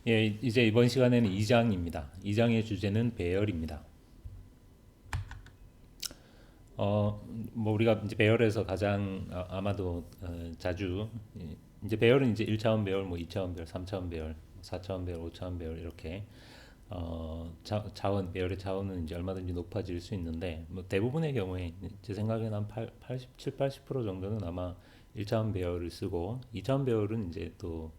예, 이제 이번 시간에는 2장입니다. 2장의 주제는 배열입니다. 뭐 우리가 이제 배열에서 가장 마도 자주 이제 배열은 이제 1차원 배열, 뭐 2차원 배열, 3차원 배열, 4차원 배열, 5차원 배열 이렇게 차원 배열의 차원은 이제 얼마든지 높아질 수 있는데 뭐 대부분의 경우에 제 생각에는 한 87, 80% 정도는 아마 1차원 배열을 쓰고 2차원 배열은 이제 또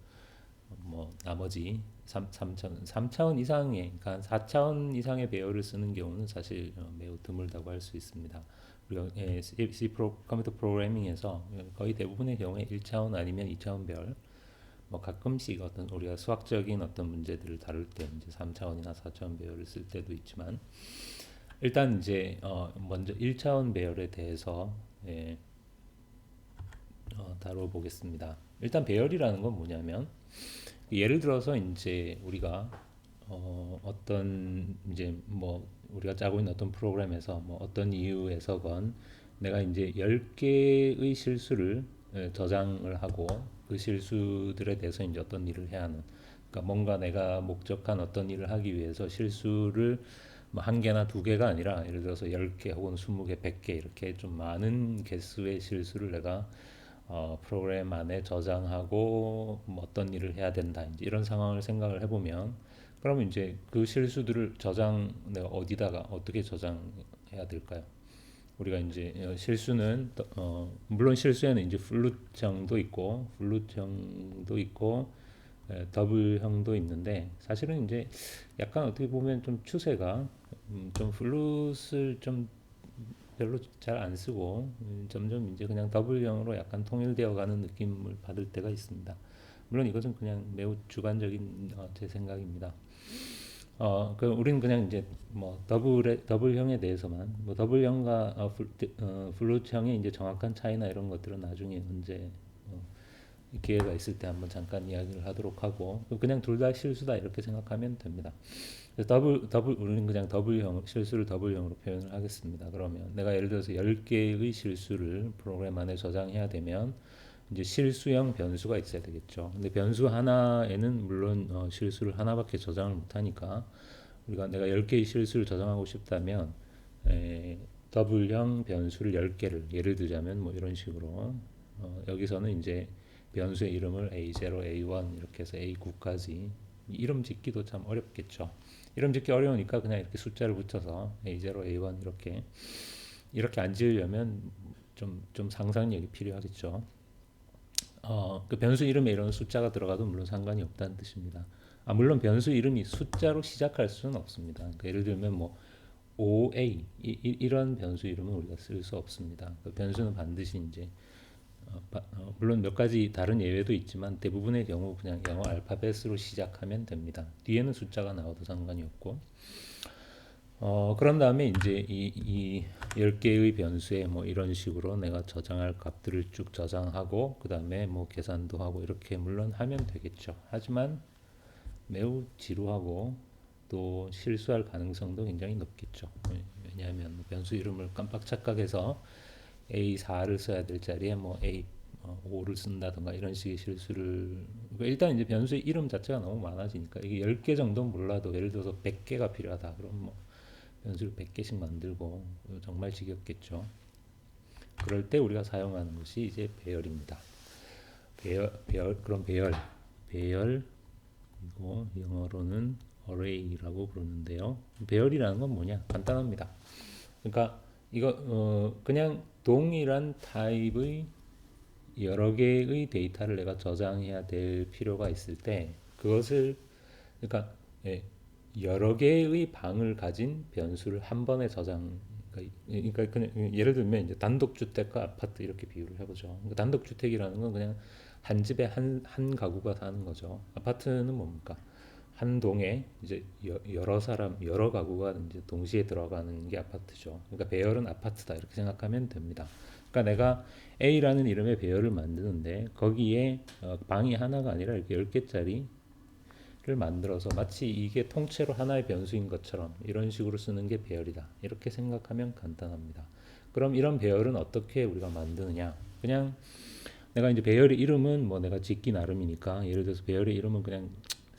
뭐 나머지 3차원 이상의 그러니까 4차원 이상의 배열을 쓰는 경우는 사실 매우 드물다고 할 수 있습니다. 우리가 컴퓨터 프로그래밍에서 거의 대부분의 경우에 1차원 아니면 2차원 배열, 뭐 가끔씩 어떤 우리가 수학적인 어떤 문제들을 다룰 때 이제 3차원이나 4차원 배열을 쓸 때도 있지만 일단 이제 먼저 1차원 배열에 대해서 예, 다뤄보겠습니다. 일단 배열이라는 건 뭐냐면 예를 들어서 이제 우리가 어떤 이제 뭐 우리가 짜고 있는 어떤 프로그램에서 뭐 어떤 이유에서건 내가 이제 10개의 실수를 저장을 하고 그 실수들에 대해서 이제 어떤 일을 해야 하는 그러니까 뭔가 내가 목적한 어떤 일을 하기 위해서 실수를 뭐 한 개나 두 개가 아니라 예를 들어서 10개 혹은 20개, 100개 이렇게 좀 많은 개수의 실수를 내가 프로그램 안에 저장하고 뭐 어떤 일을 해야 된다. 이제 이런 상황을 생각을 해보면 그러면 이제 그 실수들을 내가 어디다가 어떻게 저장해야 될까요? 우리가 이제 실수는 물론 실수에는 이제 플룻형도 있고 더블형도 있는데 사실은 이제 약간 어떻게 보면 좀 추세가 좀 플룻을 좀 별로 잘 안 쓰고 점점 이제 그냥 더블형으로 약간 통일되어 가는 느낌을 받을 때가 있습니다. 물론 이것은 그냥 매우 주관적인 제 생각입니다. 그 우리는 그냥 이제 뭐 더블형에 대해서만 뭐 더블형과 플룻형의 이제 정확한 차이나 이런 것들은 나중에 언제 어, 기회가 있을 때 한번 잠깐 이야기를 하도록 하고 그냥 둘 다 실수다 이렇게 생각하면 됩니다. 그래서 우리는 그냥 더블형 실수를 더블형으로 표현을 하겠습니다. 그러면 내가 예를 들어서 10개의 실수를 프로그램 안에 저장해야 되면 이제 실수형 변수가 있어야 되겠죠. 근데 변수 하나에는 물론 실수를 하나밖에 저장을 못 하니까 우리가 내가 10개의 실수를 저장하고 싶다면 더블형 변수를 10개를 예를 들자면 뭐 이런 식으로 여기서는 이제 변수의 이름을 A0, A1 이렇게 해서 A9까지 이름 짓기도 참 어렵겠죠. 이름 짓기 어려우니까 그냥 이렇게 숫자를 붙여서 A0, A1 이렇게 안 지으려면 좀 상상력이 필요하겠죠. 그 변수 이름에 이런 숫자가 들어가도 물론 상관이 없다는 뜻입니다. 물론 변수 이름이 숫자로 시작할 수는 없습니다. 그러니까 예를 들면 뭐 OA 이런 변수 이름은 우리가 쓸 수 없습니다. 그 변수는 반드시 이제 물론 몇 가지 다른 예외도 있지만 대부분의 경우 그냥 영어 알파벳으로 시작하면 됩니다. 뒤에는 숫자가 나와도 상관이 없고 그런 다음에 이제 이 10개의 변수에 뭐 이런 식으로 내가 저장할 값들을 쭉 저장하고 그 다음에 뭐 계산도 하고 이렇게 물론 하면 되겠죠. 하지만 매우 지루하고 또 실수할 가능성도 굉장히 높겠죠. 왜냐하면 뭐 변수 이름을 깜빡 착각해서 A4를 써야 될 자리에 뭐 A5를 쓴다든가 이런 식의 실수를 그러니까 일단 이제 변수의 이름 자체가 너무 많아지니까 이게 10개 정도 몰라도 예를 들어서 100개가 필요하다. 그럼 뭐 변수를 100개씩 만들고 정말 지겹겠죠. 그럴 때 우리가 사용하는 것이 이제 배열입니다. 그럼 배열, 그리고 영어로는 array라고 부르는데요. 배열이라는 건 뭐냐? 간단합니다. 그러니까 이거 그냥 동일한 타입의 여러 개의 데이터를 내가 저장해야 될 필요가 있을 때 그것을 그러니까 예, 여러 개의 방을 가진 변수를 한 번에 그러니까 그냥 예를 들면 이제 단독주택과 아파트 이렇게 비유를 해보죠. 그러니까 단독주택이라는 건 그냥 한 집에 한 가구가 사는 거죠. 아파트는 뭡니까? 한 동에 이제 여러 사람, 여러 가구가 이제 동시에 들어가는 게 아파트죠. 그러니까 배열은 아파트다 이렇게 생각하면 됩니다. 그러니까 내가 A라는 이름의 배열을 만드는데 거기에 방이 하나가 아니라 이렇게 10개짜리 를 만들어서 마치 이게 통째로 하나의 변수인 것처럼 이런 식으로 쓰는 게 배열이다. 이렇게 생각하면 간단합니다. 그럼 이런 배열은 어떻게 우리가 만드느냐? 그냥 내가 이제 배열의 이름은 뭐 내가 짓기 나름이니까 예를 들어서 배열의 이름은 그냥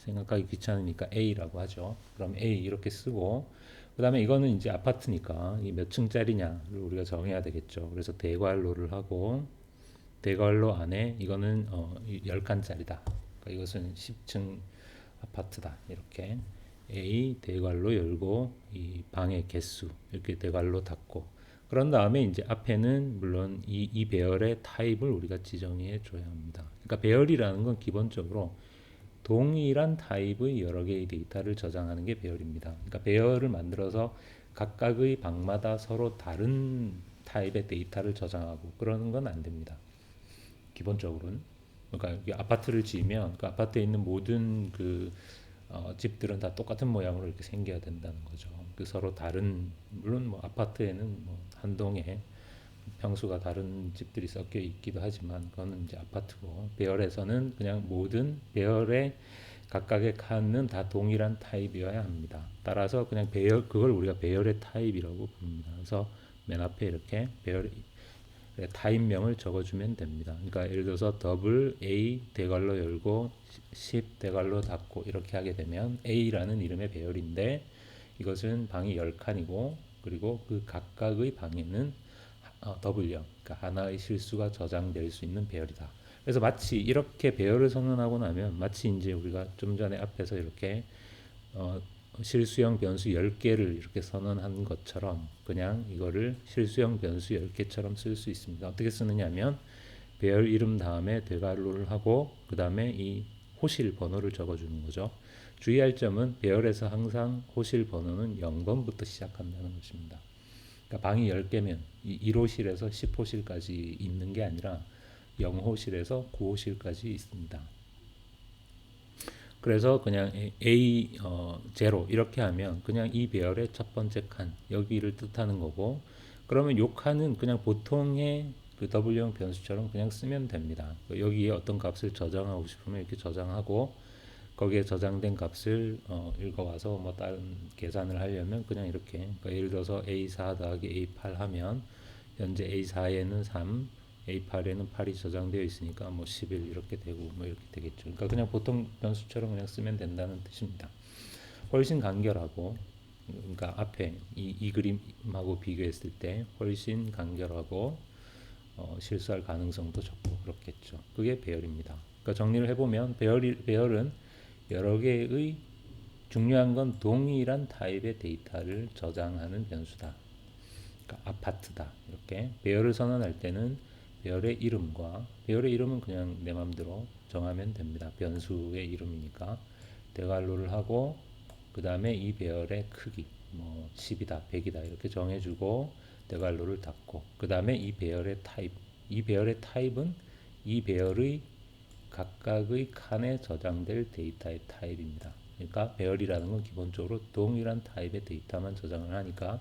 생각하기 귀찮으니까 A라고 하죠. 그럼 A 이렇게 쓰고 그 다음에 이거는 이제 아파트니까 이 몇 층짜리냐를 우리가 정해야 되겠죠. 그래서 대괄호를 하고 대괄호 안에 이거는 10칸짜리다. 그러니까 이것은 10층 아파트다. 이렇게 A 대괄호 열고 이 방의 개수 이렇게 대괄호 닫고 그런 다음에 이제 앞에는 물론 이 배열의 타입을 우리가 지정해 줘야 합니다. 그러니까 배열이라는 건 기본적으로 동일한 타입의 여러 개의 데이터를 저장하는 게 배열입니다. 그러니까 배열을 만들어서 각각의 방마다 서로 다른 타입의 데이터를 저장하고 그러는 건 안 됩니다. 기본적으로는. 그러니까 아파트를 지으면 그 아파트에 있는 모든 집들은 다 똑같은 모양으로 이렇게 생겨야 된다는 거죠. 그 서로 다른 물론 뭐 아파트에는 뭐 한 동에 평수가 다른 집들이 섞여 있기도 하지만 그거는 이제 아파트고 배열에서는 그냥 모든 배열의 각각의 칸은 다 동일한 타입이어야 합니다. 따라서 그냥 배열 그걸 우리가 배열의 타입이라고 부릅니다. 그래서 맨 앞에 이렇게 배열의 타입명을 적어주면 됩니다. 그러니까 예를 들어서 더블 A 대괄호 열고 10 대괄호 닫고 이렇게 하게 되면 A라는 이름의 배열인데 이것은 방이 10칸이고 그리고 그 각각의 방에는 W형, 그러니까 하나의 실수가 저장될 수 있는 배열이다. 그래서 마치 이렇게 배열을 선언하고 나면 마치 이제 우리가 좀 전에 앞에서 이렇게 실수형 변수 10개를 이렇게 선언한 것처럼 그냥 이거를 실수형 변수 10개처럼 쓸 수 있습니다. 어떻게 쓰느냐면 배열 이름 다음에 대괄호를 하고 그 다음에 이 호실 번호를 적어주는 거죠. 주의할 점은 배열에서 항상 호실 번호는 0번부터 시작한다는 것입니다. 그러니까 방이 10개면 1호실에서 10호실까지 있는 게 아니라 0호실에서 9호실까지 있습니다. 그래서 그냥 A 0 이렇게 하면 그냥 이 배열의 첫 번째 칸 여기를 뜻하는 거고 그러면 요 칸은 그냥 보통의 그 W형 변수처럼 그냥 쓰면 됩니다. 여기에 어떤 값을 저장하고 싶으면 이렇게 저장하고 거기에 저장된 값을 읽어와서 뭐 다른 계산을 하려면 그냥 이렇게 그러니까 예를 들어서 A4 더하기 A8 하면 현재 A4에는 3 A8에는 8이 저장되어 있으니까 뭐 11 이렇게 되고 뭐 이렇게 되겠죠. 그러니까 그냥 보통 변수처럼 그냥 쓰면 된다는 뜻입니다. 훨씬 간결하고 그러니까 앞에 이 그림하고 비교했을 때 훨씬 간결하고 실수할 가능성도 적고 그렇겠죠. 그게 배열입니다. 그러니까 정리를 해보면 배열은 여러 개의 중요한 건 동일한 타입의 데이터를 저장하는 변수다. 그러니까 아파트다. 이렇게 배열을 선언할 때는 배열의 이름은 그냥 내 맘대로 정하면 됩니다. 변수의 이름이니까 대괄호를 하고 그 다음에 이 배열의 크기 뭐 10이다 100이다 이렇게 정해주고 대괄호를 닫고 그 다음에 이 배열의 타입은 이 배열의 각각의 칸에 저장될 데이터의 타입입니다. 그러니까 배열이라는 건 기본적으로 동일한 타입의 데이터만 저장을 하니까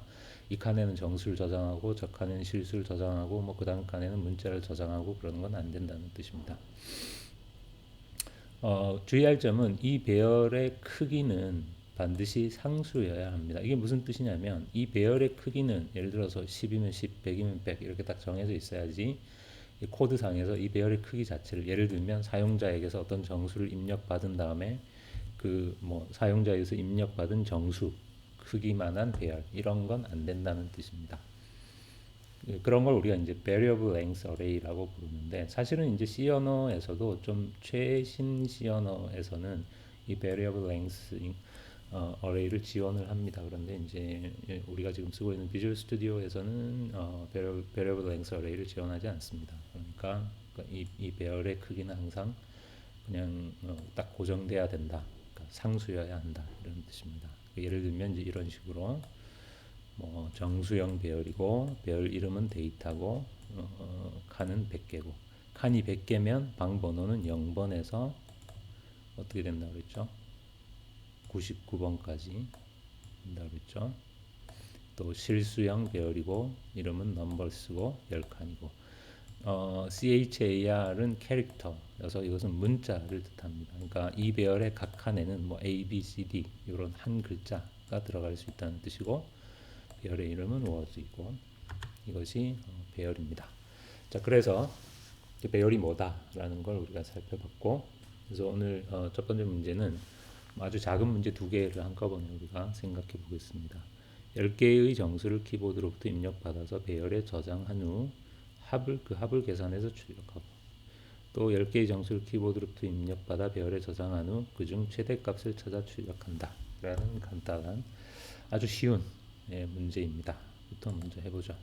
이 칸에는 정수를 저장하고 저 칸에는 실수를 저장하고 뭐 그 다음 칸에는 문자를 저장하고 그러는 건 안 된다는 뜻입니다. 주의할 점은 이 배열의 크기는 반드시 상수여야 합니다. 이게 무슨 뜻이냐면 이 배열의 크기는 예를 들어서 10이면 10, 100이면 100 이렇게 딱 정해져 있어야지 이 코드상에서 이 배열의 크기 자체를 예를 들면 사용자에게서 어떤 정수를 입력받은 다음에 그 뭐 사용자에게서 입력받은 정수 크기만한 배열 이런 건 안 된다는 뜻입니다. 그런 걸 우리가 이제 variable length array라고 부르는데 사실은 이제 C 언어에서도 좀 최신 C 언어에서는 이 variable length array를 지원을 합니다. 그런데 이제 우리가 지금 쓰고 있는 비주얼 스튜디오에서는 variable length array를 지원하지 않습니다. 그러니까 이 배열의 크기는 항상 그냥 딱 고정돼야 된다. 그러니까 상수여야 한다 이런 뜻입니다. 예를 들면 이제 이런 식으로 뭐 정수형 배열이고 배열 이름은 데이터고 칸은 100개고 칸이 100개면 방 번호는 0번에서 어떻게 된다고 그랬죠? 99번까지 된다고 그랬죠? 또 실수형 배열이고 이름은 넘버스고 10칸이고 CHAR은 캐릭터여서 이것은 문자를 뜻합니다. 그러니까 이 배열의 각 칸에는 뭐 A, B, C, D 이런 한 글자가 들어갈 수 있다는 뜻이고 배열의 이름은 word이고 이것이 배열입니다. 자, 그래서 배열이 뭐다라는 걸 우리가 살펴봤고 그래서 오늘 첫 번째 문제는 아주 작은 문제 두 개를 한꺼번에 우리가 생각해 보겠습니다. 10개의 정수를 키보드로부터 입력받아서 배열에 저장한 후 그 합을 계산해서 출력하고, 또 10개의 정수를 키보드로부터 입력받아 배열에 저장한 후 그중 최대값을 찾아 출력한다 라는 간단한 아주 쉬운 문제입니다. 부터 먼저 해보죠.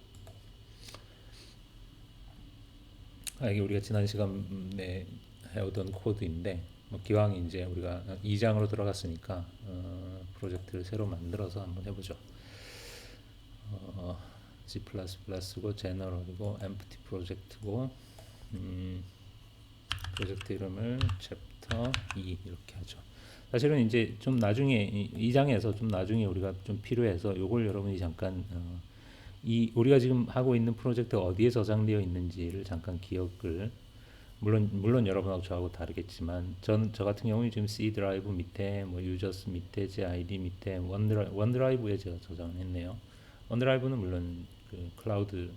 이게 우리가 지난 시간에 해오던 코드인데, 뭐 기왕 이제 우리가 2장으로 들어갔으니까 프로젝트를 새로 만들어서 한번 해보죠. C++고 제너럴이고 엠프티 프로젝트고, 프로젝트 이름을 챕터 2 이렇게 하죠. 사실은 이제 좀 나중에 2장에서 좀 나중에 우리가 좀 필요해서 요걸 여러분이 잠깐 이 우리가 지금 하고 있는 프로젝트가 어디에 저장되어 있는지를 잠깐 기억을, 물론 여러분하고 저하고 다르겠지만 저 같은 경우는 지금 C 드라이브 밑에 뭐 유저스 밑에 제 아이디 밑에 원드라이브에 제가 저장을 했네요. 원드라이브는 물론 그 클라우드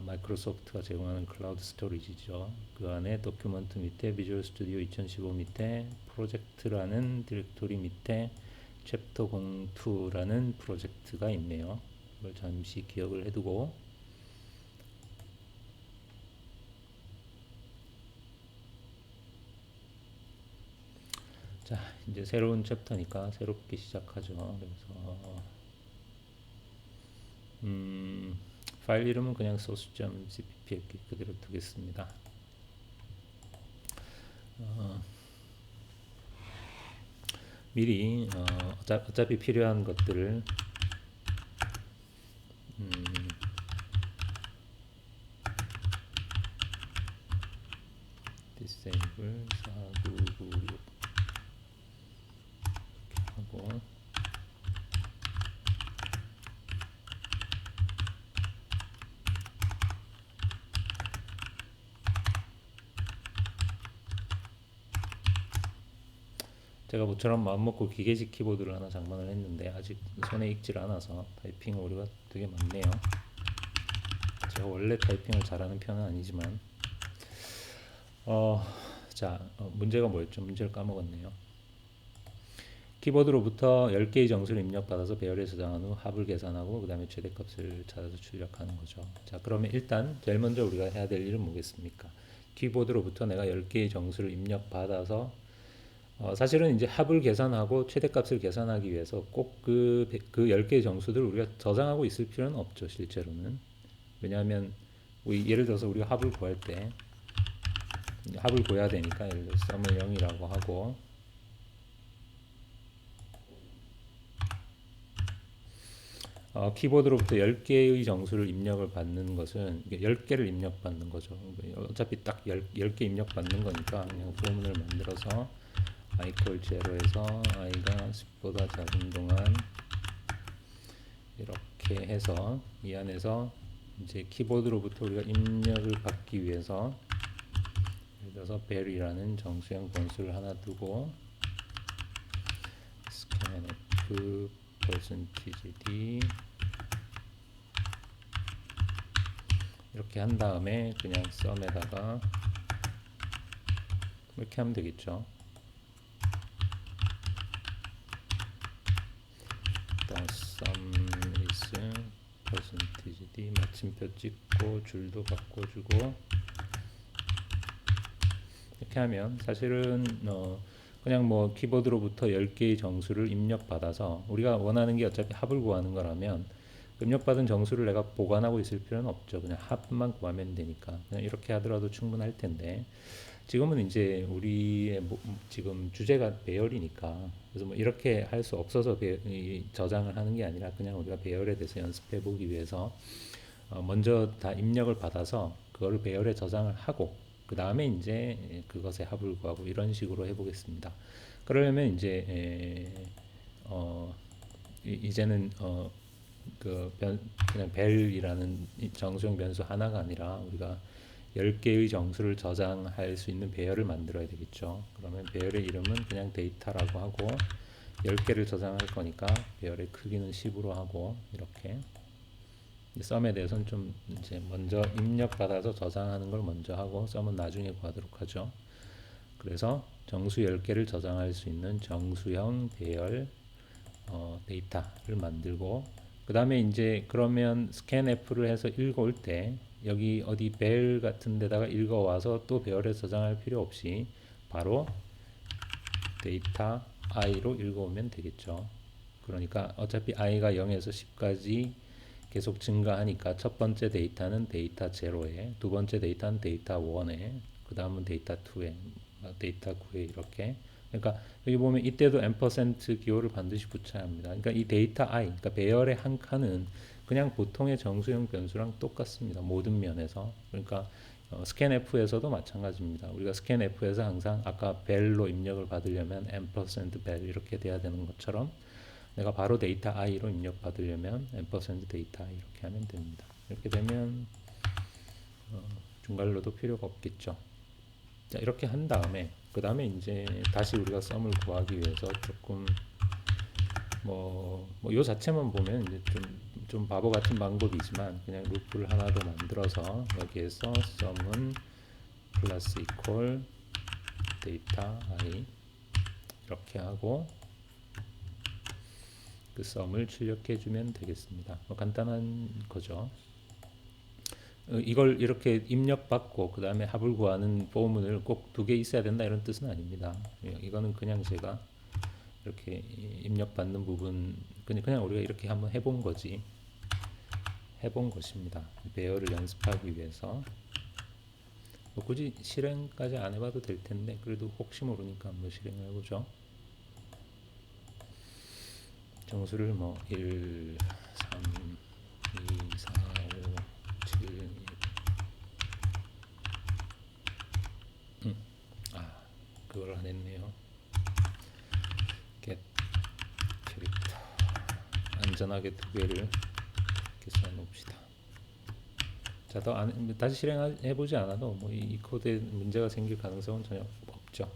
마이크로소프트가 제공하는 클라우드 스토리지죠. 그 안에 도큐먼트 밑에 비주얼 스튜디오 2015 밑에 프로젝트라는 디렉토리 밑에 챕터 02라는 프로젝트가 있네요. 이걸 잠시 기억을 해두고, 자 이제 새로운 챕터니까 새롭게 시작하죠. 그래서 파일 이름은 그냥 source.cpp 이렇게 그대로 두겠습니다. 미리 어차피 필요한 것들을 disable 4996 하고, 제가 모처럼 마음먹고 기계식 키보드를 하나 장만을 했는데 아직 손에 익질 않아서 타이핑 오류가 되게 많네요. 제가 원래 타이핑을 잘하는 편은 아니지만 문제가 뭐였죠? 문제를 까먹었네요. 키보드로부터 10개의 정수를 입력받아서 배열에 저장한 후 합을 계산하고 그 다음에 최대값을 찾아서 출력하는 거죠. 자, 그러면 일단 제일 먼저 우리가 해야 될 일은 뭐겠습니까? 키보드로부터 내가 10개의 정수를 입력받아서 사실은 이제 합을 계산하고 최대값을 계산하기 위해서 꼭 그 10개의 정수들을 우리가 저장하고 있을 필요는 없죠, 실제로는. 왜냐하면 예를 들어서 우리가 합을 구할 때 합을 구해야 되니까, 예를 들어서 sum을 0이라고 하고, 키보드로부터 10개의 정수를 입력을 받는 것은 10개를 입력받는 거죠. 어차피 딱 10개 입력받는 거니까 그냥 포문을 만들어서 i equal 0에서 i가 10보다 작은 동안 이렇게 해서 이 안에서 이제 키보드로부터 우리가 입력을 받기 위해서 예를 들어서 벨이라는 정수형 변수를 하나 두고 scanf %d 이렇게 한 다음에 그냥 sum에다가 이렇게 하면 되겠죠. sum is %d 마침표 찍고 줄도 바꿔주고, 이렇게 하면 사실은 그냥 뭐 키보드로부터 10개의 정수를 입력받아서 우리가 원하는 게 어차피 합을 구하는 거라면 입력받은 정수를 내가 보관하고 있을 필요는 없죠. 그냥 합만 구하면 되니까 그냥 이렇게 하더라도 충분할 텐데, 지금은 이제 우리의 지금 주제가 배열이니까, 그래서 뭐 이렇게 할 수 없어서 저장을 하는 게 아니라 그냥 우리가 배열에 대해서 연습해 보기 위해서 먼저 다 입력을 받아서 그거를 배열에 저장을 하고 그 다음에 이제 그것에 합을 구하고 이런 식으로 해보겠습니다. 그러려면 이제 이제는 그냥 벨이라는 정수형 변수 하나가 아니라 우리가 10개의 정수를 저장할 수 있는 배열을 만들어야 되겠죠. 그러면 배열의 이름은 그냥 데이터라고 하고 10개를 저장할 거니까 배열의 크기는 10으로 하고, 이렇게 썸에 대해서는 좀 이제 먼저 입력받아서 저장하는 걸 먼저 하고 썸은 나중에 구하도록 하죠. 그래서 정수 10개를 저장할 수 있는 정수형 배열 데이터를 만들고, 그 다음에 이제 그러면 스캔F를 해서 읽어올 때 여기 어디 배열 같은 데다가 읽어와서 또 배열에 저장할 필요 없이 바로 데이터 i로 읽어오면 되겠죠. 그러니까 어차피 i가 0에서 10까지 계속 증가하니까 첫 번째 데이터는 데이터 0에, 두 번째 데이터는 데이터 1에, 그 다음은 데이터 2에, 데이터 9에 이렇게. 그러니까 여기 보면 이때도 n% 기호를 반드시 붙여야 합니다. 그러니까 이 데이터 i, 그러니까 배열의 한 칸은 그냥 보통의 정수형 변수랑 똑같습니다. 모든 면에서. 그러니까 스캔F에서도 마찬가지입니다. 우리가 스캔F에서 항상 아까 벨로 입력을 받으려면 n%벨 이렇게 돼야 되는 것처럼 내가 바로 데이터 i로 입력 받으려면 n% 데이터 i 이렇게 하면 됩니다. 이렇게 되면 중괄호도 필요가 없겠죠. 자, 이렇게 한 다음에 그 다음에 이제 다시 우리가 썸을 구하기 위해서 조금 요 자체만 보면 이제 좀 바보 같은 방법이지만 그냥 루프를 하나 더 만들어서 여기에서 썸은 플러스 이퀄 데이터 i 이렇게 하고 그 썸을 출력해 주면 되겠습니다. 간단한 거죠. 이걸 이렇게 입력받고 그 다음에 합을 구하는 포문을 꼭 2개 있어야 된다 이런 뜻은 아닙니다. 이거는 그냥 제가 이렇게 입력받는 부분 그냥 우리가 이렇게 한번 해본 거지, 해본 것입니다. 배열을 연습하기 위해서. 굳이 실행까지 안 해봐도 될 텐데 그래도 혹시 모르니까 한번 실행을 해보죠. 정수를 1, 3, 2, 4, 5, 7, 그걸 안 했네요. get 캐릭터 안전하게 2개를 이렇게 써놓읍시다. 자, 다시 실행해보지 않아도 이 코드에 문제가 생길 가능성은 전혀 없죠.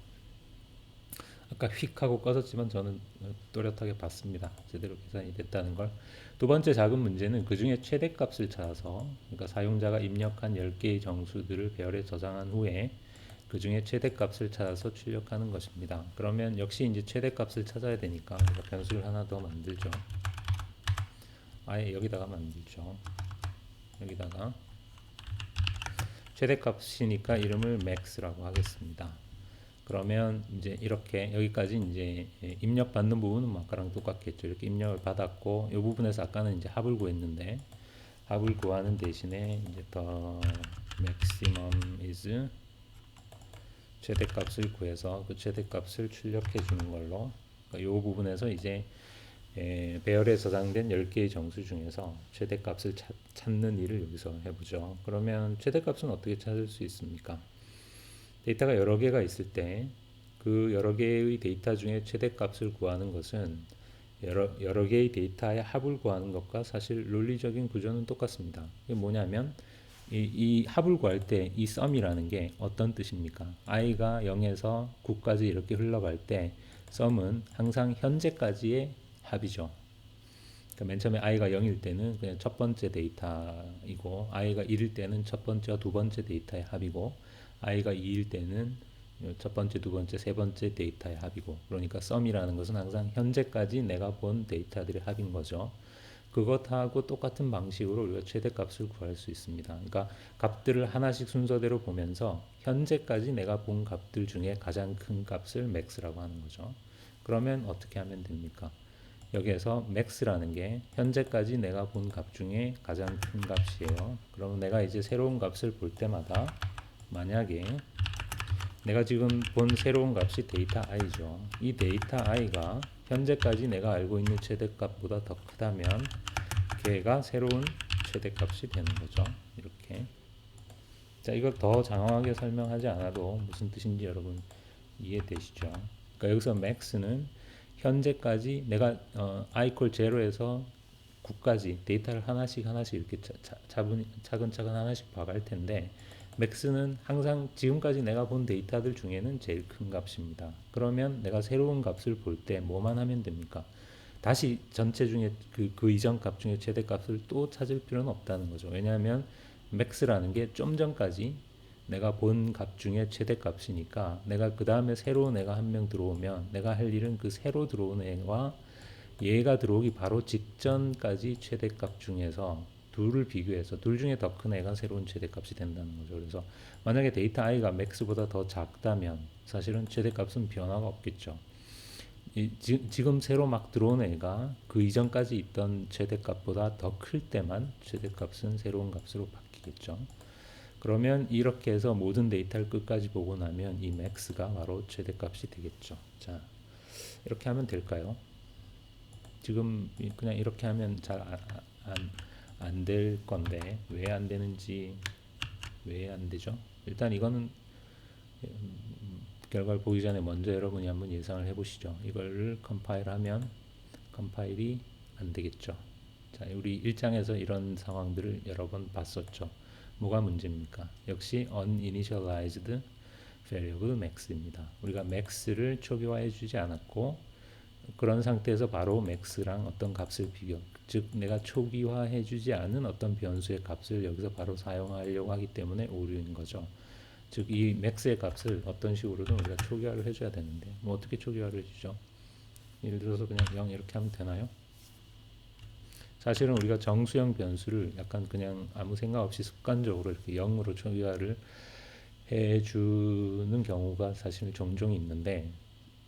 아까 휙 하고 꺼졌지만 저는 또렷하게 봤습니다. 제대로 계산이 됐다는 걸. 두 번째 작은 문제는 그 중에 최대값을 찾아서, 그러니까 사용자가 입력한 10개의 정수들을 배열에 저장한 후에 그 중에 최대값을 찾아서 출력하는 것입니다. 그러면 역시 이제 최대값을 찾아야 되니까 우리가 변수를 하나 더 만들죠. 아예 여기다가 만들죠. 여기다가 최대값이니까 이름을 max라고 하겠습니다. 그러면 이제 이렇게 여기까지 이제 입력 받는 부분은 아까랑 똑같겠죠. 이렇게 입력을 받았고 이 부분에서 아까는 이제 합을 구했는데 합을 구하는 대신에 이제 더 maximum is 최대값을 구해서 그 최대값을 출력해 주는 걸로, 그러니까 이 부분에서 이제 배열에 저장된 10개의 정수 중에서 최대값을 찾는 일을 여기서 해보죠. 그러면 최대값은 어떻게 찾을 수 있습니까? 데이터가 여러 개가 있을 때 그 여러 개의 데이터 중에 최대값을 구하는 것은 여러 개의 데이터의 합을 구하는 것과 사실 논리적인 구조는 똑같습니다. 이게 뭐냐면 이 합을 구할 때 이 썸이라는 게 어떤 뜻입니까? i가 0에서 9까지 이렇게 흘러갈 때 썸은 항상 현재까지의 합이죠. 그러니까 맨 처음에 i가 0일 때는 그냥 첫 번째 데이터이고 i가 1일 때는 첫 번째와 두 번째 데이터의 합이고 i가 2일 때는 첫 번째, 두 번째, 세 번째 데이터의 합이고, 그러니까 썸이라는 것은 항상 현재까지 내가 본 데이터들의 합인 거죠. 그것하고 똑같은 방식으로 우리가 최대값을 구할 수 있습니다. 그러니까 값들을 하나씩 순서대로 보면서 현재까지 내가 본 값들 중에 가장 큰 값을 max라고 하는 거죠. 그러면 어떻게 하면 됩니까? 여기에서 max라는 게 현재까지 내가 본 값 중에 가장 큰 값이에요. 그러면 내가 이제 새로운 값을 볼 때마다 만약에 내가 지금 본 새로운 값이 데이터 i죠. 이 데이터 i가 현재까지 내가 알고 있는 최대값보다 더 크다면 걔가 새로운 최대값이 되는 거죠. 이렇게. 자, 이걸 더 장황하게 설명하지 않아도 무슨 뜻인지 여러분 이해되시죠? 그러니까 여기서 max는 현재까지 내가 i = 0에서 9까지 데이터를 하나씩 이렇게 차근차근 하나씩 봐갈 텐데 max는 항상 지금까지 내가 본 데이터들 중에는 제일 큰 값입니다. 그러면 내가 새로운 값을 볼 때 뭐만 하면 됩니까? 다시 전체 중에 그 이전 값 중에 최대값을 또 찾을 필요는 없다는 거죠. 왜냐하면 max라는 게 좀 전까지 내가 본 값 중에 최대값이니까 내가 그 다음에 새로 내가 한 명 들어오면 내가 할 일은 그 새로 들어온 애와 얘가 들어오기 바로 직전까지 최대값 중에서 둘을 비교해서 둘 중에 더 큰 애가 새로운 최대값이 된다는 거죠. 그래서 만약에 데이터 i가 max보다 더 작다면 사실은 최대값은 변화가 없겠죠. 지금 새로 막 들어온 애가 그 이전까지 있던 최대값보다 더 클 때만 최대값은 새로운 값으로 바뀌겠죠. 그러면 이렇게 해서 모든 데이터를 끝까지 보고 나면 이 max가 바로 최대값이 되겠죠. 자, 이렇게 하면 될까요? 지금 그냥 이렇게 하면 잘 안 될 건데 왜 안 되는지, 왜 안 되죠? 일단 이거는 결과를 보기 전에 먼저 여러분이 한번 예상을 해보시죠. 이걸 컴파일하면 컴파일이 안 되겠죠. 자, 우리 1장에서 이런 상황들을 여러 번 봤었죠. 뭐가 문제입니까? 역시 uninitialized variable max입니다. 우리가 max를 초기화해 주지 않았고 그런 상태에서 바로 max랑 어떤 값을 비교, 즉 내가 초기화해 주지 않은 어떤 변수의 값을 여기서 바로 사용하려고 하기 때문에 오류인 거죠. 즉 이 max의 값을 어떤 식으로든 우리가 초기화를 해줘야 되는데 뭐 어떻게 초기화를 해주죠? 예를 들어서 그냥 0 이렇게 하면 되나요? 사실은 우리가 정수형 변수를 약간 그냥 아무 생각 없이 습관적으로 이렇게 0으로 초기화를 해주는 경우가 사실 종종 있는데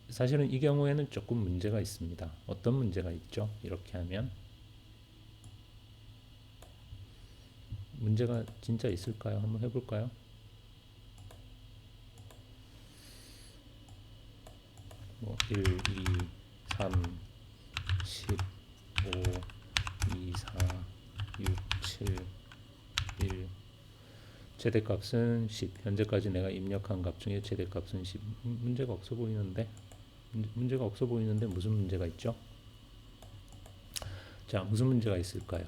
사실은 이 경우에는 조금 문제가 있습니다. 어떤 문제가 있죠? 이렇게 하면 문제가 진짜 있을까요? 한번 해볼까요? 뭐 1, 2, 3, 15, 2, 4, 6, 7, 1 최대값은 10. 현재까지 내가 입력한 값 중에 최대값은 10. 문제가 없어 보이는데 무슨 문제가 있죠? 자, 무슨 문제가 있을까요?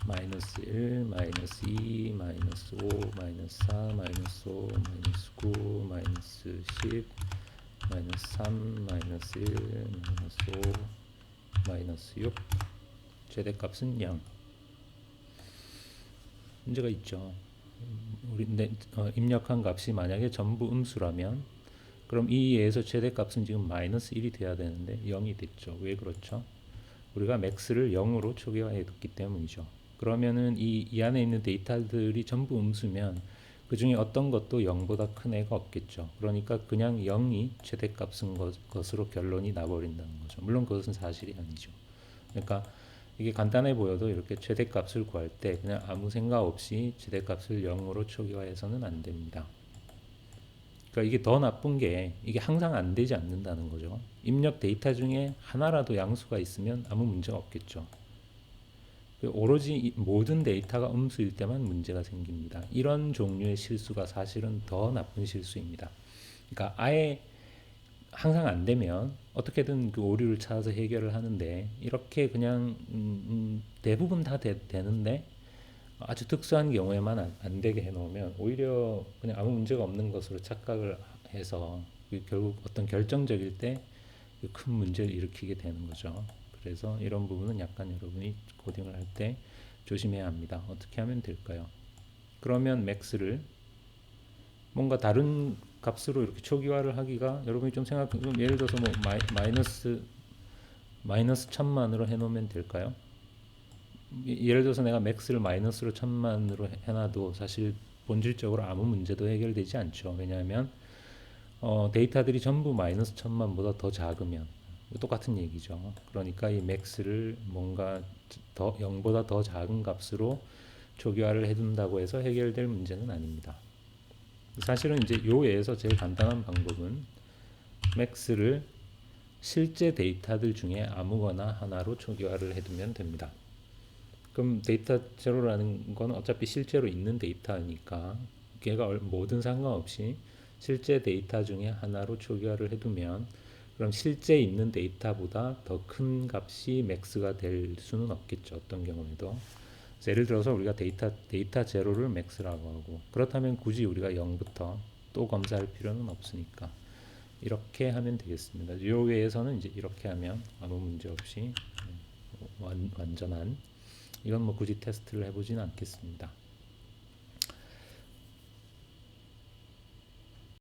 마이너스 1, 마이너스 2, 마이너스 5, 마이너스 4, 마이너스 5, 마이너스 9, 마이너스 10, 마이너스 3, 마이너스 1, 마이너스 5, 마이너스 6. 최대값은 0. 문제가 있죠. 우리 입력한 값이 만약에 전부 음수라면 그럼 이에서 최대값은 지금 마이너스 1이 돼야 되는데 0이 됐죠. 왜 그렇죠? 우리가 max를 0으로 초기화해 뒀기 때문이죠. 그러면은 이 안에 있는 데이터들이 전부 음수면 그 중에 어떤 것도 0보다 큰 애가 없겠죠. 그러니까 그냥 0이 최대값인 것으로 결론이 나버린다는 거죠. 물론 그것은 사실이 아니죠. 그러니까 이게 간단해 보여도 이렇게 최대값을 구할 때 그냥 아무 생각 없이 최대값을 0으로 초기화해서는 안 됩니다. 그러니까 이게 더 나쁜 게 이게 항상 안 되지 않는다는 거죠. 입력 데이터 중에 하나라도 양수가 있으면 아무 문제가 없겠죠. 오로지 모든 데이터가 음수일 때만 문제가 생깁니다. 이런 종류의 실수가 사실은 더 나쁜 실수입니다. 그러니까 아예 항상 안 되면 어떻게든 그 오류를 찾아서 해결을 하는데 이렇게 그냥 대부분 다 되는데 아주 특수한 경우에만 안 되게 해놓으면 오히려 그냥 아무 문제가 없는 것으로 착각을 해서 결국 어떤 결정적일 때 큰 문제를 일으키게 되는 거죠. 그래서 이런 부분은 약간 여러분이 코딩을 할 때 조심해야 합니다. 어떻게 하면 될까요? 그러면 max를 뭔가 다른 값으로 이렇게 초기화를 하기가 여러분이 좀 예를 들어서 뭐 마이너스 1000만으로 해놓으면 될까요? 예를 들어서 내가 max를 마이너스로 1000만으로 해놔도 사실 본질적으로 아무 문제도 해결되지 않죠. 왜냐하면 데이터들이 전부 마이너스 1000만보다 더 작으면 똑같은 얘기죠. 그러니까 이 max를 뭔가 0보다 더 작은 값으로 초기화를 해둔다고 해서 해결될 문제는 아닙니다. 사실은 이제 요 예에서 제일 간단한 방법은 max를 실제 데이터들 중에 아무거나 하나로 초기화를 해두면 됩니다. 그럼 데이터 제로라는 건 어차피 실제로 있는 데이터니까 걔가 뭐든 상관없이 실제 데이터 중에 하나로 초기화를 해두면 그럼 실제 있는 데이터보다 더 큰 값이 max가 될 수는 없겠죠. 어떤 경우에도. 예를 들어서 우리가 데이터 제로를 max라고 하고 그렇다면 굳이 우리가 0부터 또 검사할 필요는 없으니까 이렇게 하면 되겠습니다. 이 외에서는 이제 이렇게 하면 아무 문제 없이 완전한 이건 뭐 굳이 테스트를 해보지는 않겠습니다.